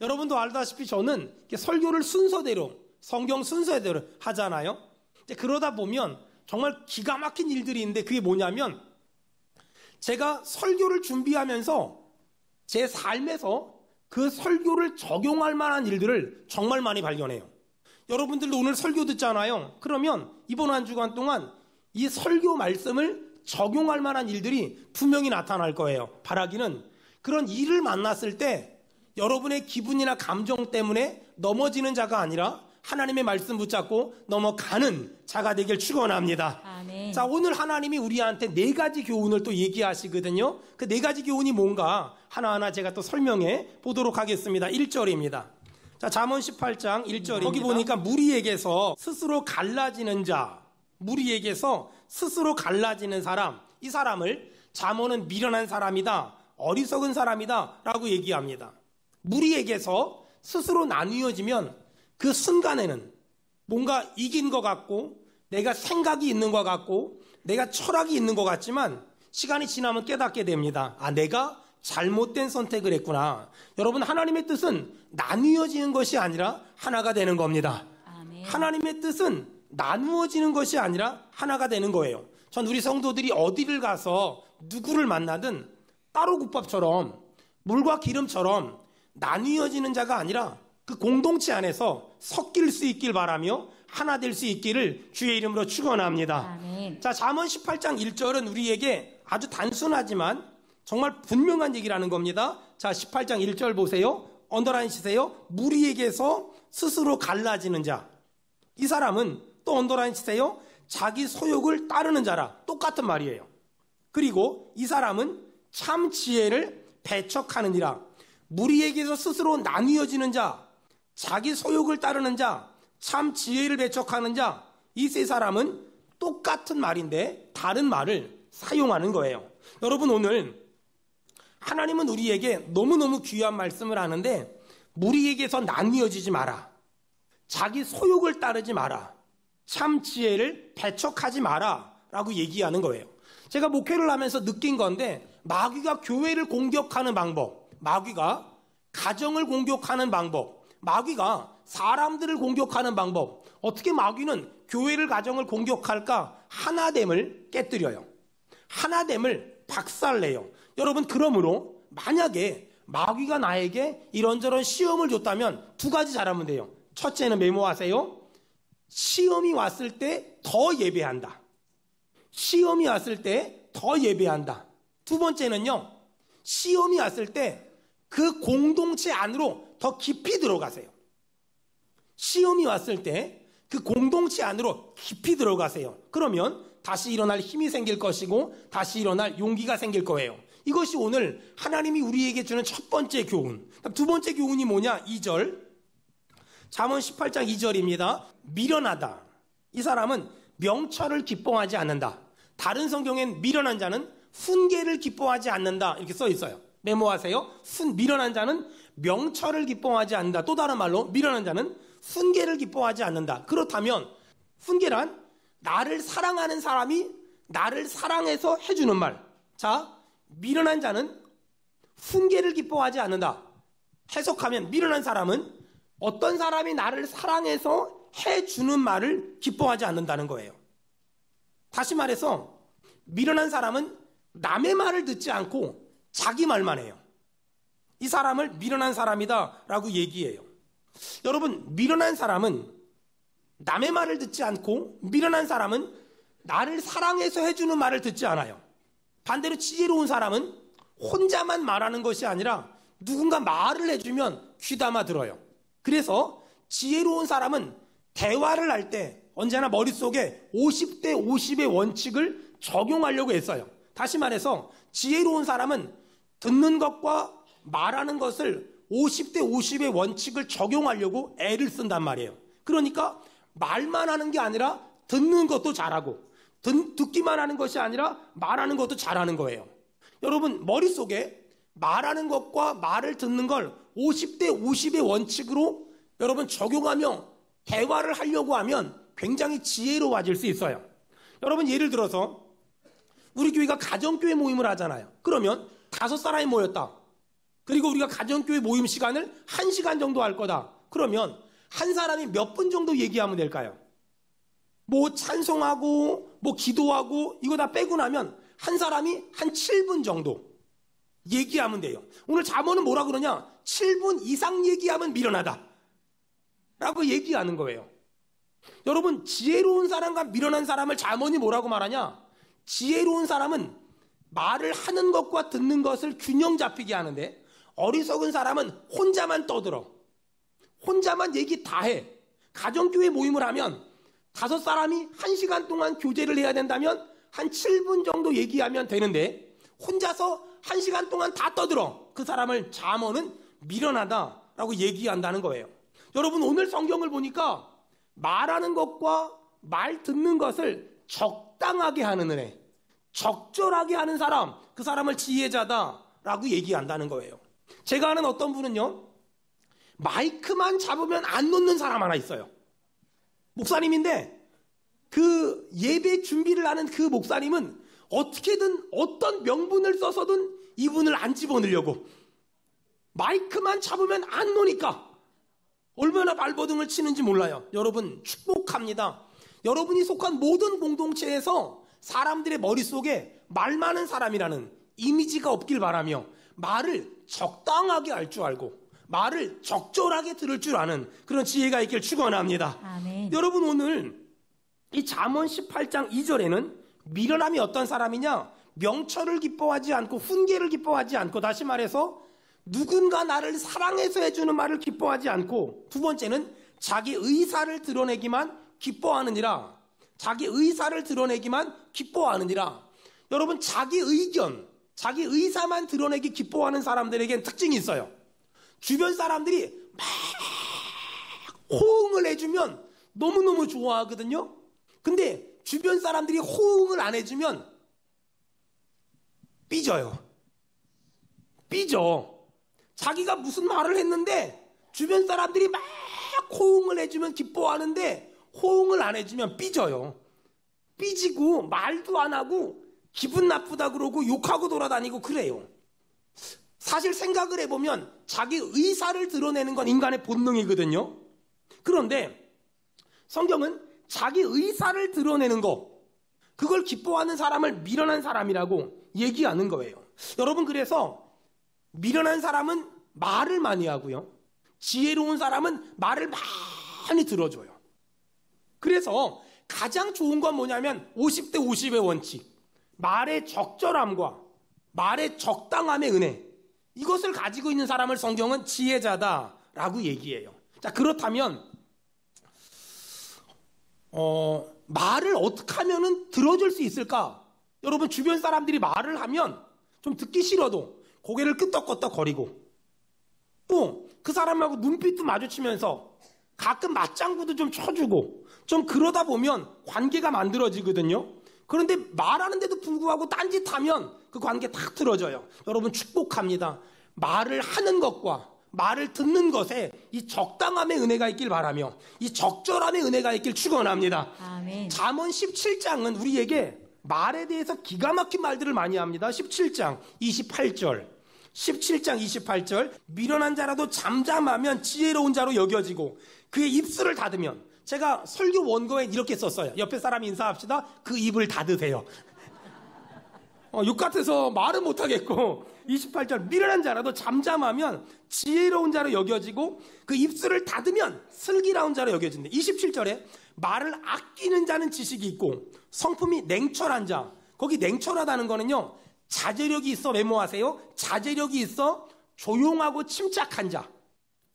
여러분도 알다시피 저는 설교를 순서대로, 성경 순서대로 하잖아요. 이제 그러다 보면 정말 기가 막힌 일들이 있는데 그게 뭐냐면 제가 설교를 준비하면서 제 삶에서 그 설교를 적용할 만한 일들을 정말 많이 발견해요. 여러분들도 오늘 설교 듣잖아요. 그러면 이번 한 주간 동안 이 설교 말씀을 적용할 만한 일들이 분명히 나타날 거예요. 바라기는 그런 일을 만났을 때 여러분의 기분이나 감정 때문에 넘어지는 자가 아니라 하나님의 말씀 붙잡고 넘어가는 자가 되길 축원합니다. 아멘. 자, 오늘 하나님이 우리한테 4가지 교훈을 또 얘기하시거든요. 그 4가지 교훈이 뭔가 하나하나 제가 또 설명해 보도록 하겠습니다. 1절입니다. 자, 잠언 18장 1절입니다. 거기 보니까 무리에게서 스스로 갈라지는 자, 무리에게서 스스로 갈라지는 사람, 이 사람을 잠언은 미련한 사람이다, 어리석은 사람이다 라고 얘기합니다. 무리에게서 스스로 나뉘어지면 그 순간에는 뭔가 이긴 것 같고 내가 생각이 있는 것 같고 내가 철학이 있는 것 같지만 시간이 지나면 깨닫게 됩니다. 아, 내가 잘못된 선택을 했구나. 여러분, 하나님의 뜻은 나뉘어지는 것이 아니라 하나가 되는 겁니다. 아멘. 하나님의 뜻은 나누어지는 것이 아니라 하나가 되는 거예요. 전 우리 성도들이 어디를 가서 누구를 만나든 따로국밥처럼 물과 기름처럼 나뉘어지는 자가 아니라 그 공동체 안에서 섞일 수 있길 바라며 하나 될 수 있기를 주의 이름으로 축원합니다. 아멘. 자, 잠언 18장 1절은 우리에게 아주 단순하지만 정말 분명한 얘기라는 겁니다. 자, 18장 1절 보세요. 언더라인 치세요. 무리에게서 스스로 갈라지는 자. 이 사람은 또 언더라인 치세요. 자기 소욕을 따르는 자라. 똑같은 말이에요. 그리고 이 사람은 참 지혜를 배척하느니라. 무리에게서 스스로 나뉘어지는 자, 자기 소욕을 따르는 자, 참 지혜를 배척하는 자, 이 세 사람은 똑같은 말인데 다른 말을 사용하는 거예요. 여러분, 오늘 하나님은 우리에게 너무너무 귀한 말씀을 하는데 무리에게서 나뉘어지지 마라. 자기 소욕을 따르지 마라. 참 지혜를 배척하지 마라 라고 얘기하는 거예요. 제가 목회를 하면서 느낀 건데 마귀가 교회를 공격하는 방법, 마귀가 가정을 공격하는 방법, 마귀가 사람들을 공격하는 방법, 어떻게 마귀는 교회를 가정을 공격할까? 하나됨을 깨뜨려요. 하나됨을 박살내요. 여러분, 그러므로 만약에 마귀가 나에게 이런저런 시험을 줬다면 2가지 잘하면 돼요. 첫째는 메모하세요. 시험이 왔을 때 더 예배한다. 시험이 왔을 때 더 예배한다. 2번째는요. 시험이 왔을 때 그 공동체 안으로 더 깊이 들어가세요. 시험이 왔을 때 그 공동체 안으로 깊이 들어가세요. 그러면 다시 일어날 힘이 생길 것이고 다시 일어날 용기가 생길 거예요. 이것이 오늘 하나님이 우리에게 주는 첫 번째 교훈. 2번째 교훈이 뭐냐? 2절. 잠언 18장 2절입니다. 미련하다. 이 사람은 명철을 기뻐하지 않는다. 다른 성경엔 미련한 자는 훈계를 기뻐하지 않는다 이렇게 써 있어요. 메모하세요. 미련한 자는 명철을 기뻐하지 않는다. 또 다른 말로 미련한 자는 훈계를 기뻐하지 않는다. 그렇다면 훈계란 나를 사랑하는 사람이 나를 사랑해서 해주는 말. 자, 미련한 자는 훈계를 기뻐하지 않는다. 해석하면 미련한 사람은 어떤 사람이 나를 사랑해서 해주는 말을 기뻐하지 않는다는 거예요. 다시 말해서 미련한 사람은 남의 말을 듣지 않고 자기 말만 해요. 이 사람을 미련한 사람이다 라고 얘기해요. 여러분, 미련한 사람은 남의 말을 듣지 않고 미련한 사람은 나를 사랑해서 해주는 말을 듣지 않아요. 반대로 지혜로운 사람은 혼자만 말하는 것이 아니라 누군가 말을 해주면 귀담아 들어요. 그래서 지혜로운 사람은 대화를 할 때 언제나 머릿속에 50대 50의 원칙을 적용하려고 했어요. 다시 말해서 지혜로운 사람은 듣는 것과 말하는 것을 50대 50의 원칙을 적용하려고 애를 쓴단 말이에요. 그러니까 말만 하는 게 아니라 듣는 것도 잘하고 듣기만 하는 것이 아니라 말하는 것도 잘하는 거예요. 여러분, 머릿속에 말하는 것과 말을 듣는 걸 50대 50의 원칙으로 여러분 적용하며 대화를 하려고 하면 굉장히 지혜로워질 수 있어요. 여러분, 예를 들어서 우리 교회가 가정교회 모임을 하잖아요. 그러면 5사람이 모였다. 그리고 우리가 가정교회 모임 시간을 1시간 정도 할 거다. 그러면 한 사람이 몇 분 정도 얘기하면 될까요? 뭐 찬송하고 뭐 기도하고 이거 다 빼고 나면 한 사람이 한 7분 정도 얘기하면 돼요. 오늘 잠언은 뭐라 그러냐? 7분 이상 얘기하면 미련하다 라고 얘기하는 거예요. 여러분, 지혜로운 사람과 미련한 사람을 잠언이 뭐라고 말하냐? 지혜로운 사람은 말을 하는 것과 듣는 것을 균형 잡히게 하는데, 어리석은 사람은 혼자만 떠들어. 혼자만 얘기 다 해. 가정교회 모임을 하면 5사람이 1시간 동안 교제를 해야 된다면 한 7분 정도 얘기하면 되는데, 혼자서 1시간 동안 다 떠들어. 그 사람을 잠언은 미련하다라고 얘기한다는 거예요. 여러분, 오늘 성경을 보니까 말하는 것과 말 듣는 것을 적당하게 하는 은혜, 적절하게 하는 사람, 그 사람을 지혜자다라고 얘기한다는 거예요. 제가 아는 어떤 분은요, 마이크만 잡으면 안 놓는 사람 하나 있어요. 목사님인데 그 예배 준비를 하는 그 목사님은 어떻게든 어떤 명분을 써서든 이분을 안 집어넣으려고, 마이크만 잡으면 안 노니까 얼마나 발버둥을 치는지 몰라요. 여러분, 축복합니다. 여러분이 속한 모든 공동체에서 사람들의 머릿속에 말 많은 사람이라는 이미지가 없길 바라며, 말을 적당하게 할 줄 알고 말을 적절하게 들을 줄 아는 그런 지혜가 있길 축원합니다. 아멘. 여러분, 오늘 이 잠언 18장 2절에는 미련함이 어떤 사람이냐? 명철을 기뻐하지 않고 훈계를 기뻐하지 않고, 다시 말해서 누군가 나를 사랑해서 해주는 말을 기뻐하지 않고, 두 번째는 자기 의사를 드러내기만 기뻐하느니라. 자기 의사를 드러내기만 기뻐하느니라. 여러분, 자기 의견, 자기 의사만 드러내기 기뻐하는 사람들에겐 특징이 있어요. 주변 사람들이 막 호응을 해주면 너무너무 좋아하거든요. 근데 주변 사람들이 호응을 안 해주면 삐져요. 삐져. 자기가 무슨 말을 했는데 주변 사람들이 막 호응을 해주면 기뻐하는데 호응을 안 해주면 삐져요. 삐지고 말도 안 하고 기분 나쁘다 그러고 욕하고 돌아다니고 그래요. 사실 생각을 해보면 자기 의사를 드러내는 건 인간의 본능이거든요. 그런데 성경은 자기 의사를 드러내는 거, 그걸 기뻐하는 사람을 미련한 사람이라고 얘기하는 거예요. 여러분, 그래서 미련한 사람은 말을 많이 하고요, 지혜로운 사람은 말을 많이 들어줘요. 그래서 가장 좋은 건 뭐냐면 50대 50의 원칙, 말의 적절함과 말의 적당함의 은혜, 이것을 가지고 있는 사람을 성경은 지혜자다라고 얘기해요. 자, 그렇다면 말을 어떻게 하면 들어줄 수 있을까? 여러분, 주변 사람들이 말을 하면 좀 듣기 싫어도 고개를 끄덕끄덕 거리고, 또 그 사람하고 눈빛도 마주치면서 가끔 맞장구도 좀 쳐주고, 좀 그러다 보면 관계가 만들어지거든요. 그런데 말하는데도 불구하고 딴짓하면 그 관계 다 틀어져요. 여러분, 축복합니다. 말을 하는 것과 말을 듣는 것에 이 적당함의 은혜가 있길 바라며 이 적절함의 은혜가 있길 축원합니다. 아멘. 잠언 17장은 우리에게 말에 대해서 기가 막힌 말들을 많이 합니다. 17장 28절, 17장 28절, 미련한 자라도 잠잠하면 지혜로운 자로 여겨지고 그의 입술을 닫으면, 제가 설교 원고에 이렇게 썼어요. 옆에 사람 인사합시다. 그 입을 닫으세요. 욕 같아서 말은 못하겠고, 28절, 미련한 자라도 잠잠하면 지혜로운 자로 여겨지고 그 입술을 닫으면 슬기로운 자로 여겨진다. 27절에 말을 아끼는 자는 지식이 있고 성품이 냉철한 자, 거기 냉철하다는 거는요, 자제력이 있어, 메모하세요. 자제력이 있어 조용하고 침착한 자.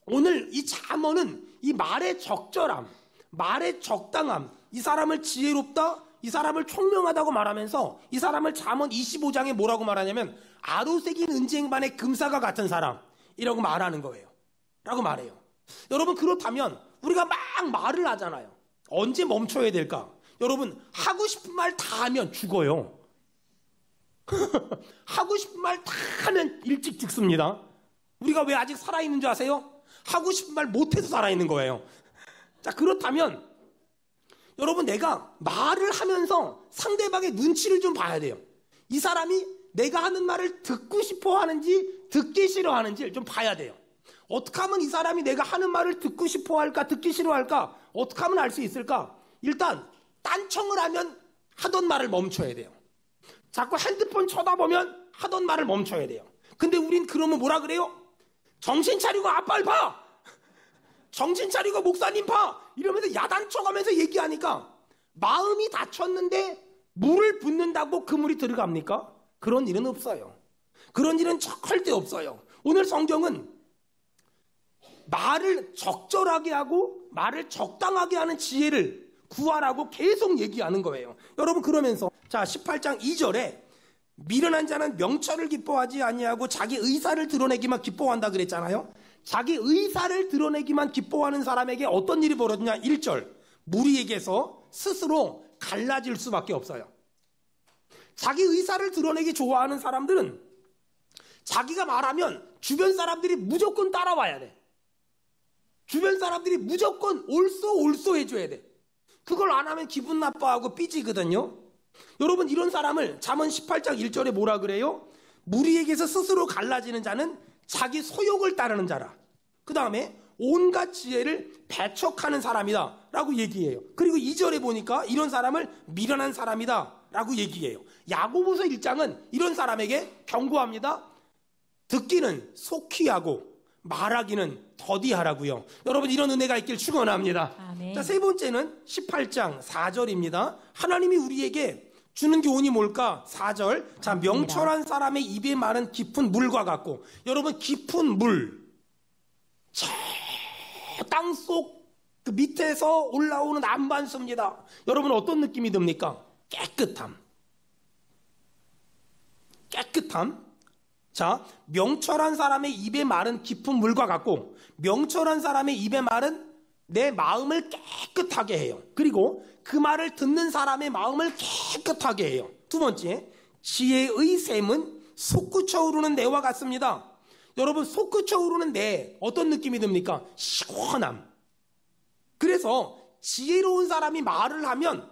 오늘 이 잠언은 이 말의 적절함, 말의 적당함, 이 사람을 지혜롭다, 이 사람을 총명하다고 말하면서 이 사람을 잠언 25장에 뭐라고 말하냐면 아로새긴 은쟁반의 금사가 같은 사람이라고 말하는 거예요. 라고 말해요. 여러분, 그렇다면 우리가 막 말을 하잖아요. 언제 멈춰야 될까? 여러분, 하고 싶은 말 다 하면 죽어요. 하고 싶은 말 다 하면 일찍 죽습니다. 우리가 왜 아직 살아있는 줄 아세요? 하고 싶은 말 못해서 살아있는 거예요. 자, 그렇다면 여러분, 내가 말을 하면서 상대방의 눈치를 좀 봐야 돼요. 이 사람이 내가 하는 말을 듣고 싶어 하는지 듣기 싫어 하는지를 좀 봐야 돼요. 어떻게 하면 이 사람이 내가 하는 말을 듣고 싶어 할까, 듣기 싫어 할까, 어떻게 하면 알 수 있을까? 일단 딴청을 하면 하던 말을 멈춰야 돼요. 자꾸 핸드폰 쳐다보면 하던 말을 멈춰야 돼요. 근데 우린 그러면 뭐라 그래요? 정신 차리고 아빠를 봐! 정신 차리고 목사님 봐! 이러면서 야단쳐가면서 얘기하니까 마음이 다쳤는데 물을 붓는다고 그 물이 들어갑니까? 그런 일은 없어요. 그런 일은 절대 없어요. 오늘 성경은 말을 적절하게 하고 말을 적당하게 하는 지혜를 구하라고 계속 얘기하는 거예요. 여러분, 그러면서 자 18장 2절에 미련한 자는 명철을 기뻐하지 아니하고 자기 의사를 드러내기만 기뻐한다 그랬잖아요. 자기 의사를 드러내기만 기뻐하는 사람에게 어떤 일이 벌어지냐. 1절, 무리에게서 스스로 갈라질 수밖에 없어요. 자기 의사를 드러내기 좋아하는 사람들은 자기가 말하면 주변 사람들이 무조건 따라와야 돼. 주변 사람들이 무조건 옳소 해줘야 돼. 그걸 안 하면 기분 나빠하고 삐지거든요. 여러분, 이런 사람을 잠언 18장 1절에 뭐라 그래요? 무리에게서 스스로 갈라지는 자는 자기 소욕을 따르는 자라. 그 다음에 온갖 지혜를 배척하는 사람이다 라고 얘기해요. 그리고 2절에 보니까 이런 사람을 미련한 사람이다 라고 얘기해요. 야고보서 1장은 이런 사람에게 경고합니다. 듣기는 속히 하고 말하기는 더디하라고요. 여러분, 이런 은혜가 있길 축원합니다. 아멘. 자, 세 번째는 18장 4절입니다. 하나님이 우리에게 주는 교훈이 뭘까? 4절. 자, 명철한 사람의 입에 마른 깊은 물과 같고. 여러분, 깊은 물, 저 땅속 그 밑에서 올라오는 안반수입니다. 여러분, 어떤 느낌이 듭니까? 깨끗함. 자, 명철한 사람의 입에 마른 깊은 물과 같고, 명철한 사람의 입에 마른 내 마음을 깨끗하게 해요. 그리고 그 말을 듣는 사람의 마음을 깨끗하게 해요. 두 번째, 지혜의 샘은 솟구쳐 오르는 내와 같습니다. 여러분, 솟구쳐 오르는 내, 어떤 느낌이 듭니까? 시원함. 그래서 지혜로운 사람이 말을 하면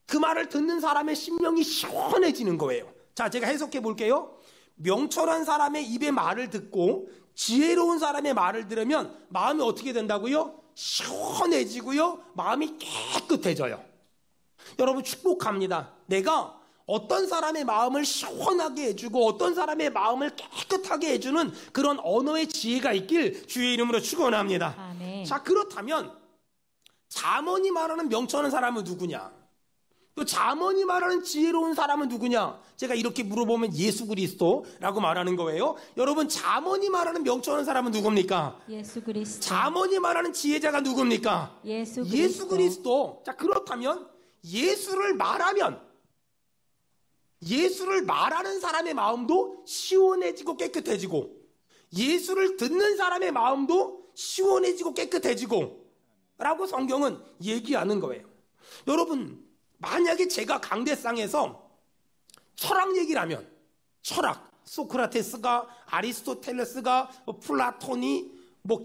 그 말을 듣는 사람의 심령이 시원해지는 거예요. 자, 제가 해석해 볼게요. 명철한 사람의 입에 말을 듣고 지혜로운 사람의 말을 들으면 마음이 어떻게 된다고요? 시원해지고요. 마음이 깨끗해져요. 여러분, 축복합니다. 내가 어떤 사람의 마음을 시원하게 해주고 어떤 사람의 마음을 깨끗하게 해주는 그런 언어의 지혜가 있길 주의 이름으로 축원합니다. 아멘. 자, 그렇다면 잠언이 말하는 명철한 사람은 누구냐? 또 잠언이 말하는 지혜로운 사람은 누구냐? 제가 이렇게 물어보면 예수 그리스도라고 말하는 거예요. 여러분, 잠언이 말하는 명철한 사람은 누굽니까? 예수 그리스도. 잠언이 말하는 지혜자가 누굽니까? 예수 그리스도. 자, 그렇다면 예수를 말하는 사람의 마음도 시원해지고 깨끗해지고, 예수를 듣는 사람의 마음도 시원해지고 깨끗해지고 라고 성경은 얘기하는 거예요. 여러분, 만약에 제가 강대상에서 철학 얘기를 하면, 철학, 소크라테스가, 아리스토텔레스가, 플라톤이,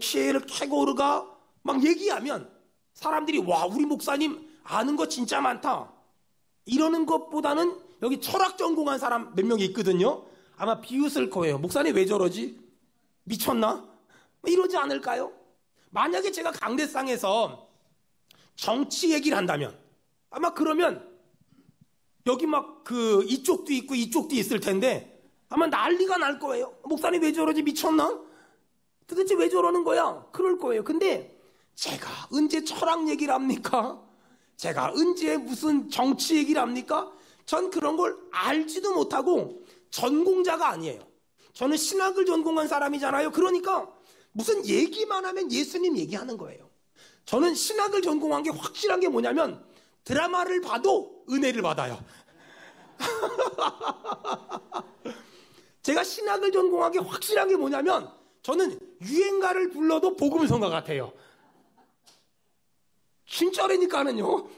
키에르케고르가 막 얘기하면 사람들이 와, 우리 목사님 아는 거 진짜 많다 이러는 것보다는 여기 철학 전공한 사람 몇 명 있거든요. 아마 비웃을 거예요. 목사님 왜 저러지? 미쳤나? 이러지 않을까요? 만약에 제가 강대상에서 정치 얘기를 한다면 아마 그러면 여기 이쪽도 있고 이쪽도 있을 텐데 아마 난리가 날 거예요. 목사님 왜 저러지? 미쳤나? 도대체 왜 저러는 거야? 그럴 거예요. 근데 제가 언제 철학 얘기를 합니까? 제가 언제 무슨 정치 얘기를 합니까? 전 그런 걸 알지도 못하고 전공자가 아니에요. 저는 신학을 전공한 사람이잖아요. 그러니까 무슨 얘기만 하면 예수님 얘기하는 거예요. 저는 신학을 전공한 게 확실한 게 뭐냐면 드라마를 봐도 은혜를 받아요. 제가 신학을 전공한 게 확실한 게 뭐냐면 저는 유행가를 불러도 복음성가 같아요. 진짜라니까는요.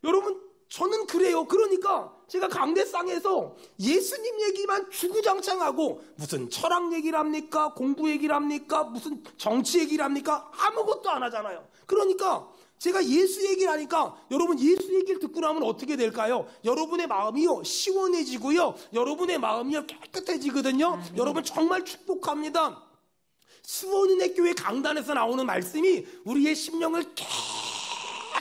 여러분, 저는 그래요. 그러니까 제가 강대상에서 예수님 얘기만 주구장창하고 무슨 철학 얘기를 합니까? 공부 얘기를 합니까? 무슨 정치 얘기를 합니까? 아무것도 안 하잖아요. 그러니까 제가 예수 얘기를 하니까 여러분 예수 얘기를 듣고 나면 어떻게 될까요? 여러분의 마음이요 시원해지고요, 여러분의 마음이요 깨끗해지거든요. 여러분 정말 축복합니다. 수원은혜교회 강단에서 나오는 말씀이 우리의 심령을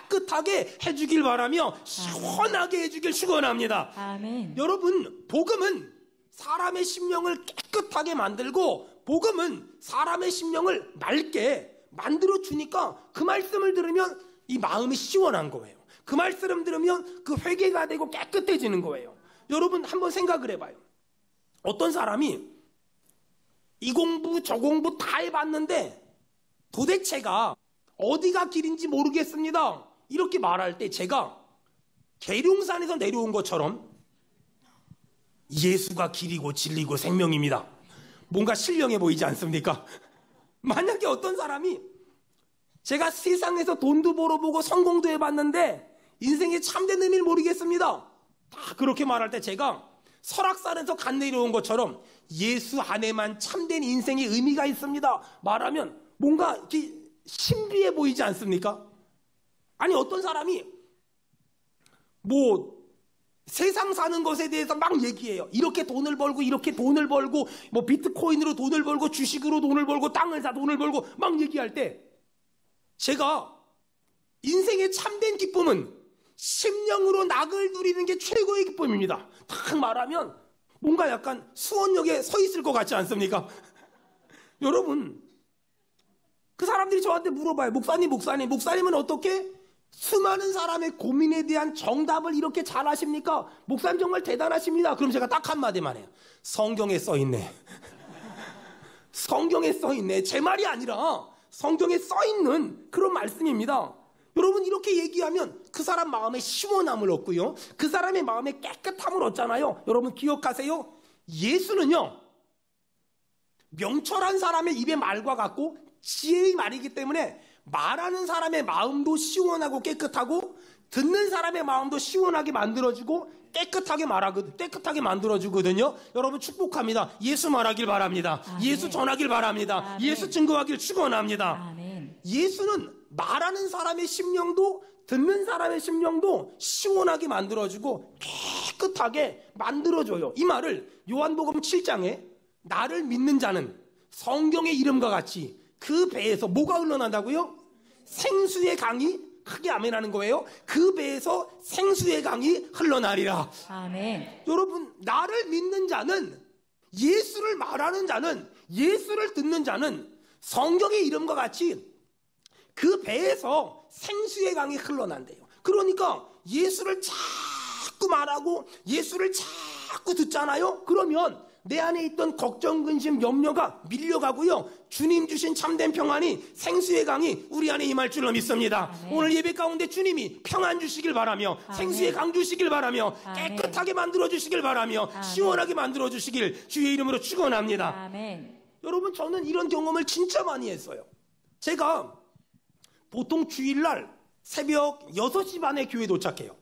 깨끗하게 해주길 바라며 시원하게 해주길 축원합니다. 아멘. 여러분, 복음은 사람의 심령을 깨끗하게 만들고, 복음은 사람의 심령을 맑게 만들어 주니까 그 말씀을 들으면 이 마음이 시원한 거예요. 그 말씀을 들으면 그 회개가 되고 깨끗해지는 거예요. 여러분 한번 생각을 해봐요. 어떤 사람이 이 공부 저 공부 다 해봤는데 도대체가 어디가 길인지 모르겠습니다, 이렇게 말할 때 제가 계룡산에서 내려온 것처럼 예수가 길이고 진리고 생명입니다, 뭔가 신령해 보이지 않습니까? 만약에 어떤 사람이 제가 세상에서 돈도 벌어보고 성공도 해봤는데 인생의 참된 의미를 모르겠습니다, 다 그렇게 말할 때 제가 설악산에서 간 내려온 것처럼 예수 안에만 참된 인생의 의미가 있습니다 말하면 뭔가 이렇게 신비해 보이지 않습니까? 아니 어떤 사람이 뭐 세상 사는 것에 대해서 막 얘기해요. 이렇게 돈을 벌고 이렇게 돈을 벌고 뭐 비트코인으로 돈을 벌고 주식으로 돈을 벌고 땅을 사 돈을 벌고 막 얘기할 때 제가 인생의 참된 기쁨은 심령으로 낙을 누리는 게 최고의 기쁨입니다 딱 말하면 뭔가 약간 수원역에 서 있을 것 같지 않습니까? 여러분 그 사람들이 저한테 물어봐요. 목사님은 어떻게 수많은 사람의 고민에 대한 정답을 이렇게 잘 하십니까? 목사님 정말 대단하십니다. 그럼 제가 딱 한마디만 해요. 성경에 써있네. 성경에 써있네. 제 말이 아니라 성경에 써있는 그런 말씀입니다. 여러분 이렇게 얘기하면 그 사람 마음에 시원함을 얻고요, 그 사람의 마음에 깨끗함을 얻잖아요. 여러분 기억하세요. 예수는요 명철한 사람의 입의 말과 같고 지혜의 말이기 때문에 말하는 사람의 마음도 시원하고 깨끗하고 듣는 사람의 마음도 시원하게 만들어주고 깨끗하게 만들어주거든요. 여러분 축복합니다. 예수 말하길 바랍니다. 아멘. 예수 전하길 바랍니다. 아멘. 예수 증거하길 축원합니다. 아멘. 예수는 말하는 사람의 심령도 듣는 사람의 심령도 시원하게 만들어주고 깨끗하게 만들어줘요. 이 말을 요한복음 7장에 나를 믿는 자는 성경의 이름과 같이 그 배에서 뭐가 흘러난다고요? 생수의 강이, 크게 아멘하는 거예요. 그 배에서 생수의 강이 흘러나리라. 아멘. 여러분 나를 믿는 자는, 예수를 말하는 자는, 예수를 듣는 자는 성경의 이름과 같이 그 배에서 생수의 강이 흘러난대요. 그러니까 예수를 자꾸 말하고 예수를 자꾸 듣잖아요. 그러면 내 안에 있던 걱정, 근심, 염려가 밀려가고요, 주님 주신 참된 평안이, 생수의 강이 우리 안에 임할 줄로 믿습니다. 아멘. 오늘 예배 가운데 주님이 평안 주시길 바라며, 아멘. 생수의 강 주시길 바라며, 아멘. 깨끗하게 만들어 주시길 바라며, 아멘. 시원하게 만들어 주시길 주의 이름으로 축원합니다. 아멘. 여러분 저는 이런 경험을 진짜 많이 했어요. 제가 보통 주일날 새벽 6시 반에 교회 도착해요.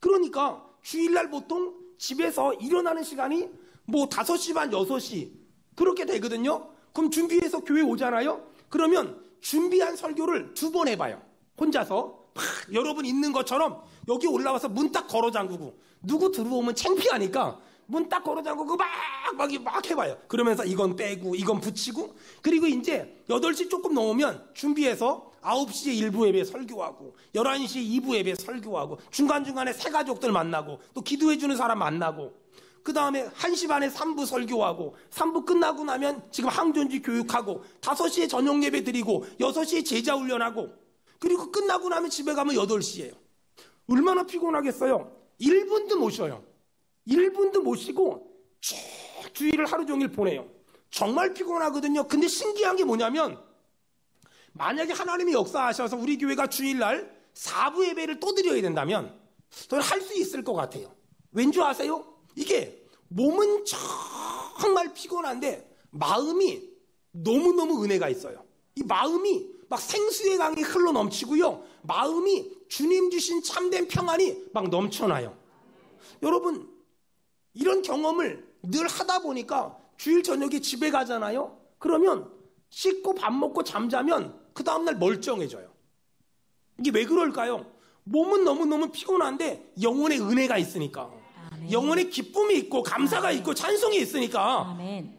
그러니까 주일날 보통 집에서 일어나는 시간이 뭐 5시 반, 6시 그렇게 되거든요. 그럼 준비해서 교회 오잖아요. 그러면 준비한 설교를 2번 해봐요. 혼자서 여러분 있는 것처럼 여기 올라와서 문 딱 걸어 잠그고, 누구 들어오면 창피하니까 문 딱 걸어 잠그고 막 해봐요. 그러면서 이건 빼고 이건 붙이고, 그리고 이제 8시 조금 넘으면 준비해서 9시에 1부 예배 설교하고 11시에 2부 예배 설교하고 중간중간에 새 가족들 만나고 또 기도해주는 사람 만나고, 그 다음에 1시 반에 3부 설교하고 3부 끝나고 나면 지금 항존지 교육하고 5시에 저녁 예배 드리고 6시에 제자 훈련하고, 그리고 끝나고 나면 집에 가면 8시예요. 얼마나 피곤하겠어요. 1분도 못 쉬어요. 1분도 못 쉬고 쭉 주일을 하루 종일 보내요. 정말 피곤하거든요. 근데 신기한 게 뭐냐면, 만약에 하나님이 역사하셔서 우리 교회가 주일날 4부 예배를 또 드려야 된다면 저는 할 수 있을 것 같아요. 왠 줄 아세요? 이게 몸은 정말 피곤한데 마음이 너무너무 은혜가 있어요. 이 마음이 막 생수의 강이 흘러 넘치고요, 마음이 주님 주신 참된 평안이 막 넘쳐나요. 여러분 이런 경험을 늘 하다 보니까 주일 저녁에 집에 가잖아요. 그러면 씻고 밥 먹고 잠자면 그 다음날 멀쩡해져요. 이게 왜 그럴까요? 몸은 너무너무 피곤한데 영혼의 은혜가 있으니까. 아멘. 영혼의 기쁨이 있고 감사가 있고 찬송이 있으니까. 아멘.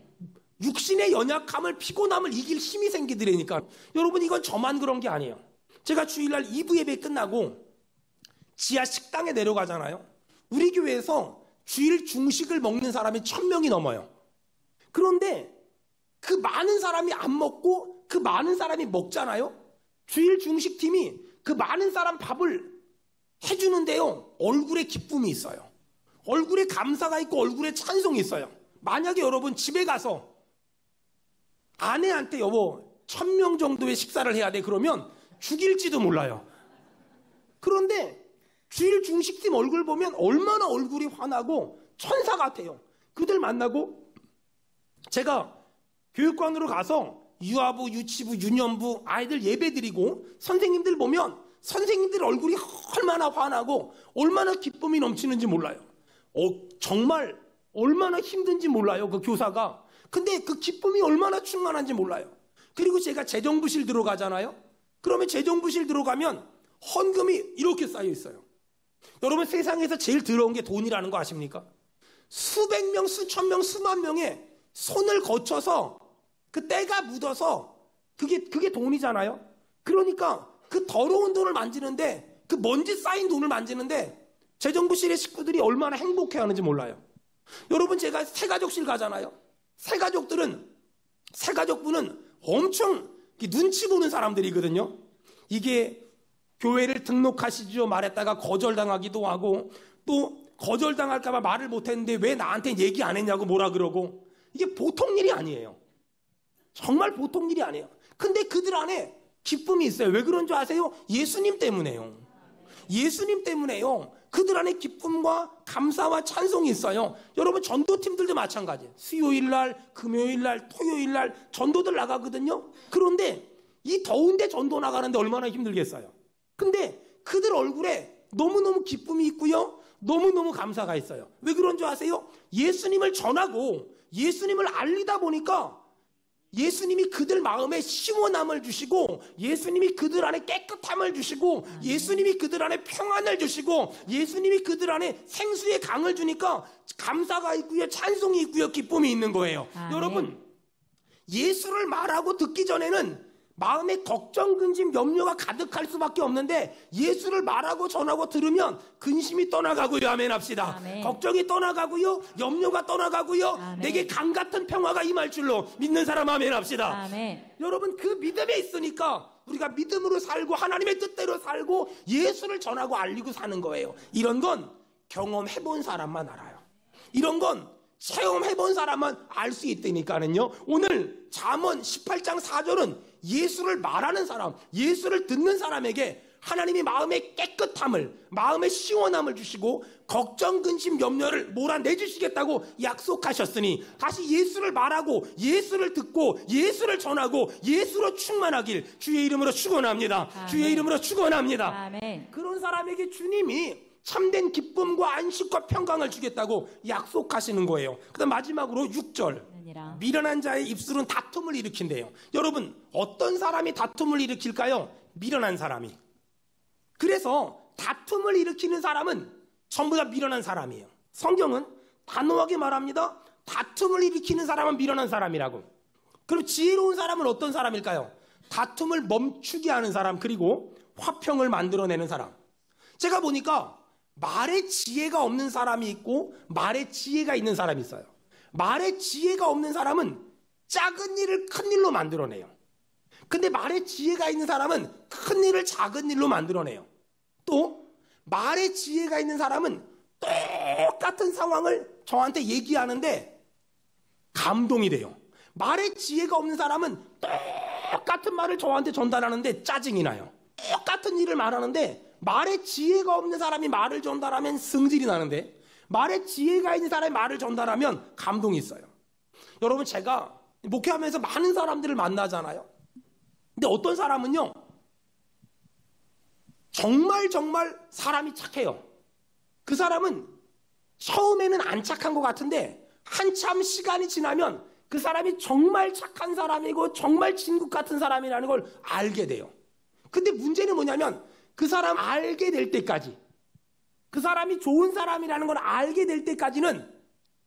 육신의 연약함을 피곤함을 이길 힘이 생기더라니까. 여러분, 이건 저만 그런 게 아니에요. 제가 주일날 2부 예배 끝나고 지하 식당에 내려가잖아요. 우리 교회에서 주일 중식을 먹는 사람이 1000명이 넘어요. 그런데 그 많은 사람이 안 먹고 그 많은 사람이 먹잖아요. 주일 중식팀이 그 많은 사람 밥을 해주는데요, 얼굴에 기쁨이 있어요. 얼굴에 감사가 있고 얼굴에 찬송이 있어요. 만약에 여러분 집에 가서 아내한테 여보 1000명 정도의 식사를 해야 돼 그러면 죽일지도 몰라요. 그런데 주일 중식팀 얼굴 보면 얼마나 얼굴이 환하고 천사 같아요. 그들 만나고 제가 교육관으로 가서 유아부, 유치부, 유년부 아이들 예배 드리고 선생님들 보면 선생님들 얼굴이 얼마나 환하고 얼마나 기쁨이 넘치는지 몰라요. 정말 얼마나 힘든지 몰라요, 그 교사가. 근데 그 기쁨이 얼마나 충만한지 몰라요. 그리고 제가 재정부실 들어가잖아요. 그러면 재정부실 들어가면 헌금이 이렇게 쌓여 있어요. 여러분, 세상에서 제일 더러운 게 돈이라는 거 아십니까? 수백 명, 수천 명, 수만 명의 손을 거쳐서 그 때가 묻어서 그게 돈이잖아요. 그러니까 그 더러운 돈을 만지는데, 그 먼지 쌓인 돈을 만지는데 재정부실의 식구들이 얼마나 행복해하는지 몰라요. 여러분, 제가 새가족실 가잖아요. 새가족부는 엄청 눈치 보는 사람들이거든요. 이게 교회를 등록하시죠 말했다가 거절당하기도 하고, 또 거절당할까봐 말을 못했는데 왜 나한테 얘기 안 했냐고 뭐라 그러고, 이게 보통 일이 아니에요. 정말 보통 일이 아니에요. 근데 그들 안에 기쁨이 있어요. 왜 그런 줄 아세요? 예수님 때문에요. 예수님 때문에요. 그들 안에 기쁨과 감사와 찬송이 있어요. 여러분, 전도팀들도 마찬가지예요. 수요일날, 금요일날, 토요일날 전도들 나가거든요. 그런데 이 더운데 전도 나가는데 얼마나 힘들겠어요. 근데 그들 얼굴에 너무너무 기쁨이 있고요, 너무너무 감사가 있어요. 왜 그런 줄 아세요? 예수님을 전하고 예수님을 알리다 보니까 예수님이 그들 마음에 시원함을 주시고, 예수님이 그들 안에 깨끗함을 주시고, 예수님이 그들 안에 평안을 주시고, 예수님이 그들 안에 생수의 강을 주니까 감사가 있고요, 찬송이 있고요, 기쁨이 있는 거예요. 여러분, 예수를 말하고 듣기 전에는 마음에 걱정, 근심, 염려가 가득할 수밖에 없는데, 예수를 말하고 전하고 들으면 근심이 떠나가고요. 아멘 합시다. 아멘. 걱정이 떠나가고요, 염려가 떠나가고요, 아멘. 내게 강 같은 평화가 임할 줄로 믿는 사람 아멘 합시다. 아멘. 여러분, 그 믿음에 있으니까 우리가 믿음으로 살고 하나님의 뜻대로 살고 예수를 전하고 알리고 사는 거예요. 이런 건 경험해본 사람만 알아요. 이런 건 체험해본 사람만 알 수 있다니까는요. 오늘 잠언 18장 4절은 예수를 말하는 사람, 예수를 듣는 사람에게 하나님이 마음의 깨끗함을, 마음의 시원함을 주시고 걱정, 근심, 염려를 몰아내주시겠다고 약속하셨으니, 다시 예수를 말하고 예수를 듣고 예수를 전하고 예수로 충만하길 주의 이름으로 축원합니다. 아멘. 주의 이름으로 축원합니다. 아멘. 그런 사람에게 주님이 참된 기쁨과 안식과 평강을 주겠다고 약속하시는 거예요. 그다음 마지막으로 6절. 미련한 자의 입술은 다툼을 일으킨대요. 여러분, 어떤 사람이 다툼을 일으킬까요? 미련한 사람이. 그래서 다툼을 일으키는 사람은 전부 다 미련한 사람이에요. 성경은 단호하게 말합니다. 다툼을 일으키는 사람은 미련한 사람이라고. 그럼 지혜로운 사람은 어떤 사람일까요? 다툼을 멈추게 하는 사람, 그리고 화평을 만들어내는 사람. 제가 보니까 말에 지혜가 없는 사람이 있고 말에 지혜가 있는 사람이 있어요. 말에 지혜가 없는 사람은 작은 일을 큰 일로 만들어내요. 근데 말에 지혜가 있는 사람은 큰 일을 작은 일로 만들어내요. 또 말에 지혜가 있는 사람은 똑같은 상황을 저한테 얘기하는데 감동이 돼요. 말에 지혜가 없는 사람은 똑같은 말을 저한테 전달하는데 짜증이 나요. 똑같은 일을 말하는데 말에 지혜가 없는 사람이 말을 전달하면 승질이 나는데, 말에 지혜가 있는 사람이 말을 전달하면 감동이 있어요. 여러분, 제가 목회하면서 많은 사람들을 만나잖아요. 근데 어떤 사람은요, 정말 사람이 착해요. 그 사람은 처음에는 안 착한 것 같은데 한참 시간이 지나면 그 사람이 정말 착한 사람이고 정말 진국 같은 사람이라는 걸 알게 돼요. 근데 문제는 뭐냐면 그 사람 알게 될 때까지, 그 사람이 좋은 사람이라는 걸 알게 될 때까지는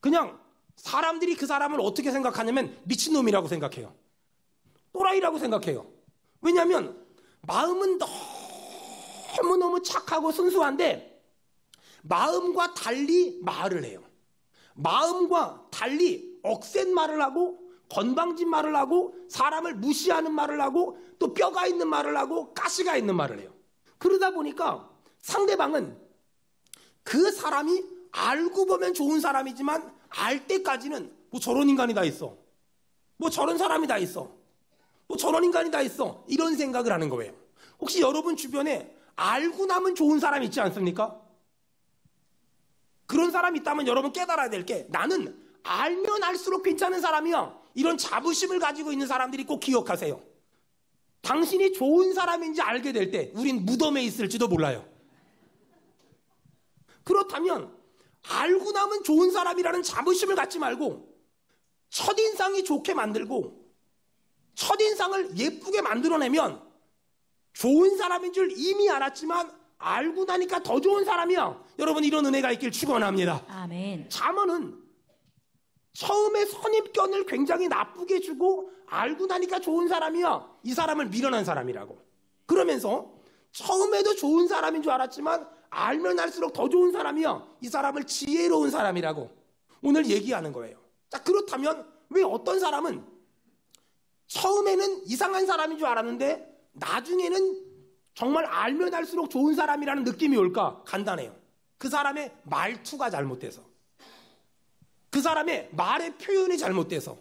그냥 사람들이 그 사람을 어떻게 생각하냐면 미친놈이라고 생각해요. 또라이라고 생각해요. 왜냐하면 마음은 너무너무 착하고 순수한데 마음과 달리 말을 해요. 마음과 달리 억센 말을 하고 건방진 말을 하고 사람을 무시하는 말을 하고 또 뼈가 있는 말을 하고 가시가 있는 말을 해요. 그러다 보니까 상대방은 그 사람이 알고 보면 좋은 사람이지만 알 때까지는 뭐 저런 인간이 다 있어, 뭐 저런 사람이 다 있어, 뭐 저런 인간이 다 있어, 이런 생각을 하는 거예요. 혹시 여러분 주변에 알고 나면 좋은 사람 있지 않습니까? 그런 사람이 있다면 여러분 깨달아야 될 게, 나는 알면 알수록 괜찮은 사람이야, 이런 자부심을 가지고 있는 사람들이 꼭 기억하세요. 당신이 좋은 사람인지 알게 될 때 우린 무덤에 있을지도 몰라요. 그렇다면 알고 나면 좋은 사람이라는 자부심을 갖지 말고 첫인상이 좋게 만들고 첫인상을 예쁘게 만들어내면 좋은 사람인 줄 이미 알았지만 알고 나니까 더 좋은 사람이야. 여러분, 이런 은혜가 있길 축원합니다. 아멘. 잠언은 처음에 선입견을 굉장히 나쁘게 주고 알고 나니까 좋은 사람이야, 이 사람을 미련한 사람이라고. 그러면서 처음에도 좋은 사람인 줄 알았지만 알면 알수록 더 좋은 사람이야, 이 사람을 지혜로운 사람이라고 오늘 얘기하는 거예요. 자, 그렇다면 왜 어떤 사람은 처음에는 이상한 사람인 줄 알았는데 나중에는 정말 알면 알수록 좋은 사람이라는 느낌이 올까? 간단해요. 그 사람의 말투가 잘못돼서, 그 사람의 말의 표현이 잘못돼서,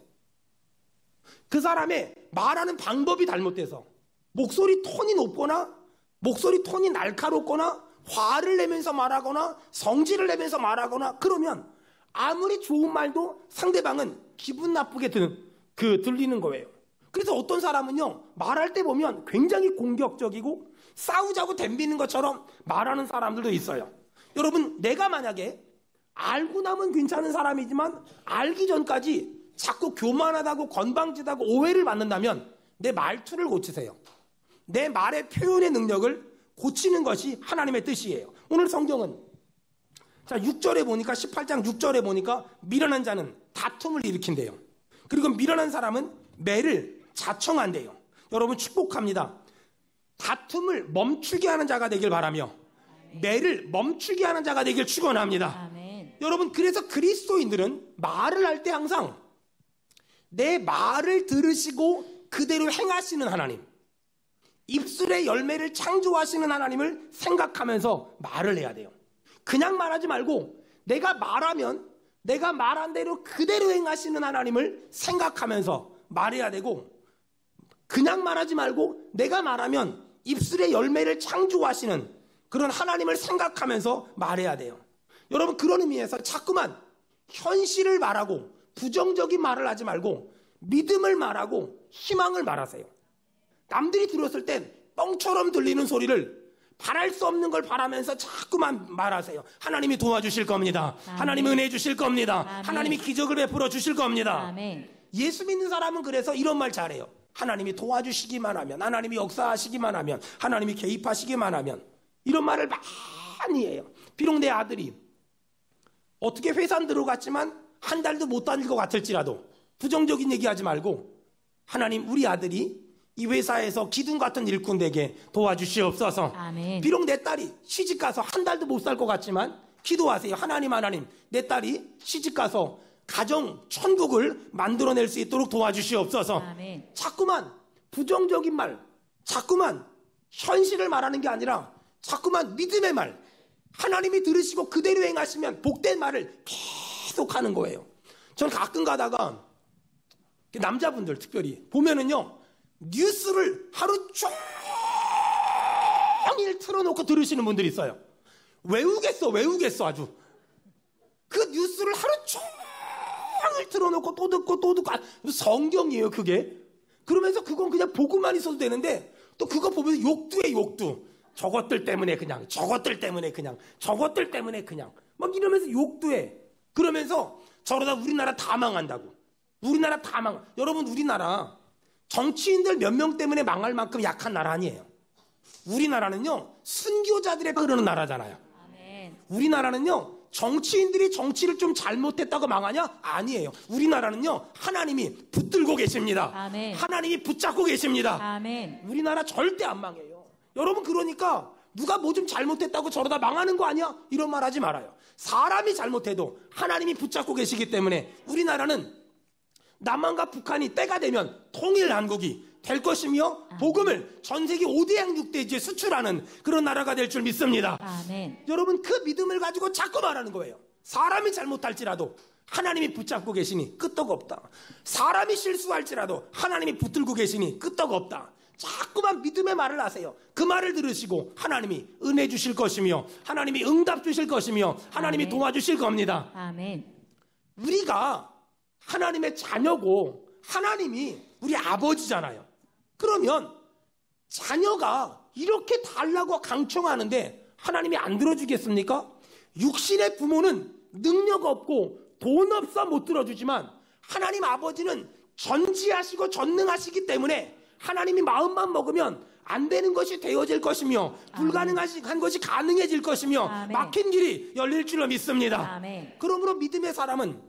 그 사람의 말하는 방법이 잘못돼서, 목소리 톤이 높거나 목소리 톤이 날카롭거나 화를 내면서 말하거나 성질을 내면서 말하거나, 그러면 아무리 좋은 말도 상대방은 기분 나쁘게 들리는 거예요. 그래서 어떤 사람은요, 말할 때 보면 굉장히 공격적이고 싸우자고 덤비는 것처럼 말하는 사람들도 있어요. 여러분, 내가 만약에 알고 나면 괜찮은 사람이지만 알기 전까지 자꾸 교만하다고 건방지다고 오해를 받는다면 내 말투를 고치세요. 내 말의 표현의 능력을 고치는 것이 하나님의 뜻이에요. 오늘 성경은 자 6절에 보니까, 18장 6절에 보니까 미련한 자는 다툼을 일으킨대요. 그리고 미련한 사람은 매를 자청한대요. 여러분, 축복합니다. 다툼을 멈추게 하는 자가 되길 바라며 매를 멈추게 하는 자가 되길 축원합니다. 아멘. 여러분, 그래서 그리스도인들은 말을 할 때 항상 내 말을 들으시고 그대로 행하시는 하나님, 입술의 열매를 창조하시는 하나님을 생각하면서 말을 해야 돼요. 그냥 말하지 말고 내가 말하면 내가 말한 대로 그대로 행하시는 하나님을 생각하면서 말해야 되고, 그냥 말하지 말고 내가 말하면 입술의 열매를 창조하시는 그런 하나님을 생각하면서 말해야 돼요. 여러분, 그런 의미에서 자꾸만 현실을 말하고 부정적인 말을 하지 말고 믿음을 말하고 희망을 말하세요. 남들이 들었을 땐 뻥처럼 들리는 소리를, 바랄 수 없는 걸 바라면서 자꾸만 말하세요. 하나님이 도와주실 겁니다. 아멘. 하나님이 은혜 주실 겁니다. 아멘. 하나님이 기적을 베풀어 주실 겁니다. 아멘. 예수 믿는 사람은 그래서 이런 말 잘해요. 하나님이 도와주시기만 하면, 하나님이 역사하시기만 하면, 하나님이 개입하시기만 하면, 이런 말을 많이 해요. 비록 내 아들이 어떻게 회사 들어갔지만 한 달도 못 다닐 것 같을지라도 부정적인 얘기하지 말고, 하나님, 우리 아들이 이 회사에서 기둥 같은 일꾼 되게 도와주시옵소서. 아멘. 비록 내 딸이 시집가서 한 달도 못 살 것 같지만 기도하세요. 하나님, 내 딸이 시집가서 가정 천국을 만들어낼 수 있도록 도와주시옵소서. 아멘. 자꾸만 부정적인 말, 자꾸만 현실을 말하는 게 아니라 자꾸만 믿음의 말, 하나님이 들으시고 그대로 행하시면 복된 말을 계속 하는 거예요. 저는 가끔 가다가 남자분들 특별히 보면은요, 뉴스를 하루 종일 틀어놓고 들으시는 분들이 있어요. 외우겠어 아주. 그 뉴스를 하루 종일 틀어놓고 또 듣고 성경이에요 그게. 그러면서 그건 그냥 보고만 있어도 되는데 또 그거 보면서 욕도 해, 욕도. 저것들 때문에 그냥 막 이러면서 욕도 해. 그러면서 저러다 우리나라 다 망한다고. 여러분, 우리나라 정치인들 몇 명 때문에 망할 만큼 약한 나라 아니에요. 우리나라는요, 순교자들의 흐르는 나라잖아요. 아멘. 우리나라는요, 정치인들이 정치를 좀 잘못했다고 망하냐? 아니에요. 우리나라는요, 하나님이 붙들고 계십니다. 아멘. 하나님이 붙잡고 계십니다. 아멘. 우리나라 절대 안 망해요. 여러분, 그러니까 누가 뭐 좀 잘못했다고 저러다 망하는 거 아니야? 이런 말 하지 말아요. 사람이 잘못해도 하나님이 붙잡고 계시기 때문에 우리나라는 남한과 북한이 때가 되면 통일한국이 될 것이며 복음을 전 세계 5대양 6대지에 수출하는 그런 나라가 될 줄 믿습니다. 아멘. 여러분, 그 믿음을 가지고 자꾸 말하는 거예요. 사람이 잘못할지라도 하나님이 붙잡고 계시니 끄떡 없다. 사람이 실수할지라도 하나님이 붙들고 계시니 끄떡 없다. 자꾸만 믿음의 말을 하세요. 그 말을 들으시고 하나님이 은혜 주실 것이며 하나님이 응답 주실 것이며 하나님이 아멘. 도와주실 겁니다. 아멘. 우리가 하나님의 자녀고 하나님이 우리 아버지잖아요. 그러면 자녀가 이렇게 달라고 강청하는데 하나님이 안 들어주겠습니까? 육신의 부모는 능력 없고 돈 없어 못 들어주지만 하나님 아버지는 전지하시고 전능하시기 때문에 하나님이 마음만 먹으면 안 되는 것이 되어질 것이며 불가능한 것이 가능해질 것이며 아멘. 막힌 길이 열릴 줄로 믿습니다. 아멘. 그러므로 믿음의 사람은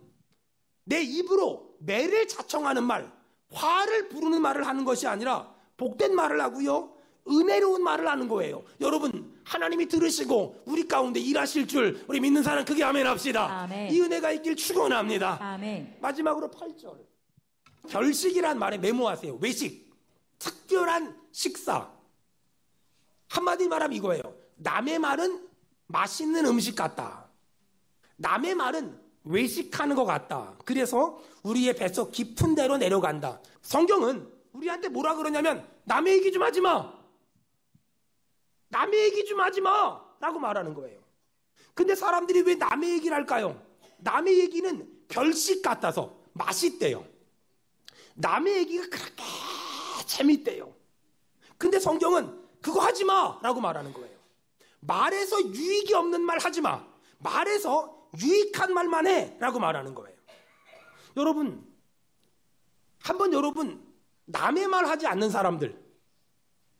내 입으로 매를 자청하는 말, 화를 부르는 말을 하는 것이 아니라 복된 말을 하고요, 은혜로운 말을 하는 거예요. 여러분, 하나님이 들으시고 우리 가운데 일하실 줄 우리 믿는 사람 크게 아멘 합시다. 아멘. 이 은혜가 있길 축원합니다. 아멘. 마지막으로 8절, 별식이란 말에 메모하세요. 외식, 특별한 식사. 한마디 말하면 이거예요. 남의 말은 맛있는 음식 같다. 남의 말은 외식하는 것 같다. 그래서 우리의 뱃속 깊은 데로 내려간다. 성경은 우리한테 뭐라 그러냐면 남의 얘기 좀 하지 마. 남의 얘기 좀 하지 마 라고 말하는 거예요. 근데 사람들이 왜 남의 얘기를 할까요? 남의 얘기는 별식 같아서 맛있대요. 남의 얘기가 그렇게 재밌대요. 근데 성경은 그거 하지 마 라고 말하는 거예요. 말에서 유익이 없는 말 하지 마. 말에서 유익한 말만 해 라고 말하는 거예요. 여러분, 한번 여러분 남의 말 하지 않는 사람들,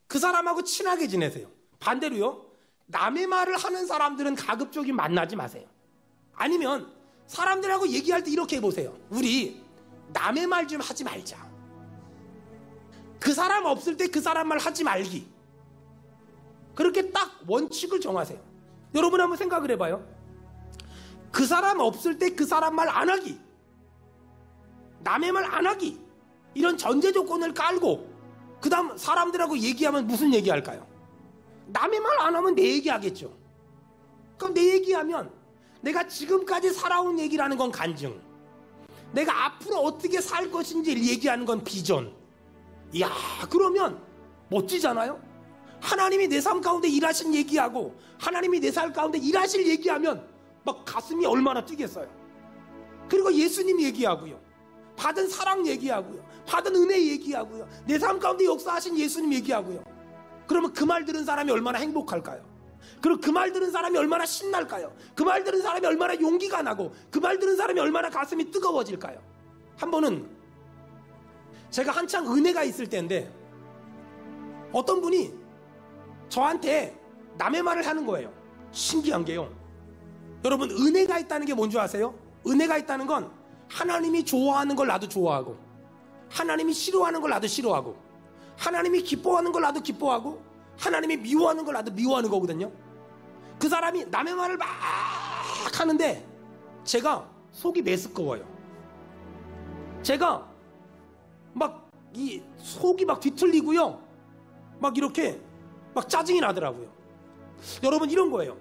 그 사람하고 친하게 지내세요. 반대로요, 남의 말을 하는 사람들은 가급적이면 만나지 마세요. 아니면 사람들하고 얘기할 때 이렇게 해보세요. 우리 남의 말 좀 하지 말자. 그 사람 없을 때 그 사람 말 하지 말기. 그렇게 딱 원칙을 정하세요. 여러분 한번 생각을 해봐요. 그 사람 없을 때 그 사람 말 안 하기, 남의 말 안 하기, 이런 전제 조건을 깔고 그 다음 사람들하고 얘기하면 무슨 얘기할까요? 남의 말 안 하면 내 얘기하겠죠. 그럼 내 얘기하면 내가 지금까지 살아온 얘기라는 건 간증, 내가 앞으로 어떻게 살 것인지를 얘기하는 건 비전. 이야, 그러면 멋지잖아요? 하나님이 내 삶 가운데 일하신 얘기하고 하나님이 내 삶 가운데 일하실 얘기하면 막 가슴이 얼마나 뛰겠어요. 그리고 예수님 얘기하고요, 받은 사랑 얘기하고요, 받은 은혜 얘기하고요, 내 삶 가운데 역사하신 예수님 얘기하고요. 그러면 그 말 들은 사람이 얼마나 행복할까요? 그리고 그 말 들은 사람이 얼마나 신날까요? 그 말 들은 사람이 얼마나 용기가 나고 그 말 들은 사람이 얼마나 가슴이 뜨거워질까요? 한 번은 제가 한창 은혜가 있을 때인데 어떤 분이 저한테 남의 말을 하는 거예요. 신기한 게요, 여러분, 은혜가 있다는 게 뭔지 아세요? 은혜가 있다는 건 하나님이 좋아하는 걸 나도 좋아하고 하나님이 싫어하는 걸 나도 싫어하고 하나님이 기뻐하는 걸 나도 기뻐하고 하나님이 미워하는 걸 나도 미워하는 거거든요. 그 사람이 남의 말을 막 하는데 제가 속이 메스꺼워요. 제가 막 이 속이 막 뒤틀리고요, 막 이렇게 막 짜증이 나더라고요. 여러분, 이런 거예요.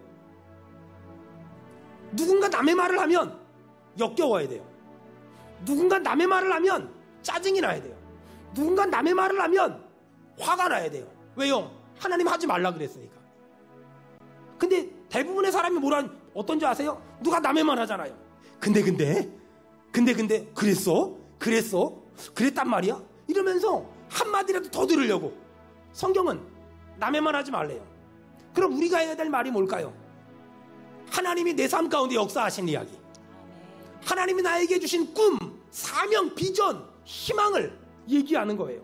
누군가 남의 말을 하면 역겨워야 돼요. 누군가 남의 말을 하면 짜증이 나야 돼요. 누군가 남의 말을 하면 화가 나야 돼요. 왜요? 하나님 하지 말라 그랬으니까. 근데 대부분의 사람이 어떤지 아세요? 누가 남의 말 하잖아요. 근데 그랬어? 그랬단 말이야? 이러면서 한마디라도 더 들으려고. 성경은 남의 말 하지 말래요. 그럼 우리가 해야 될 말이 뭘까요? 하나님이 내 삶 가운데 역사하신 이야기, 하나님이 나에게 주신 꿈, 사명, 비전, 희망을 얘기하는 거예요.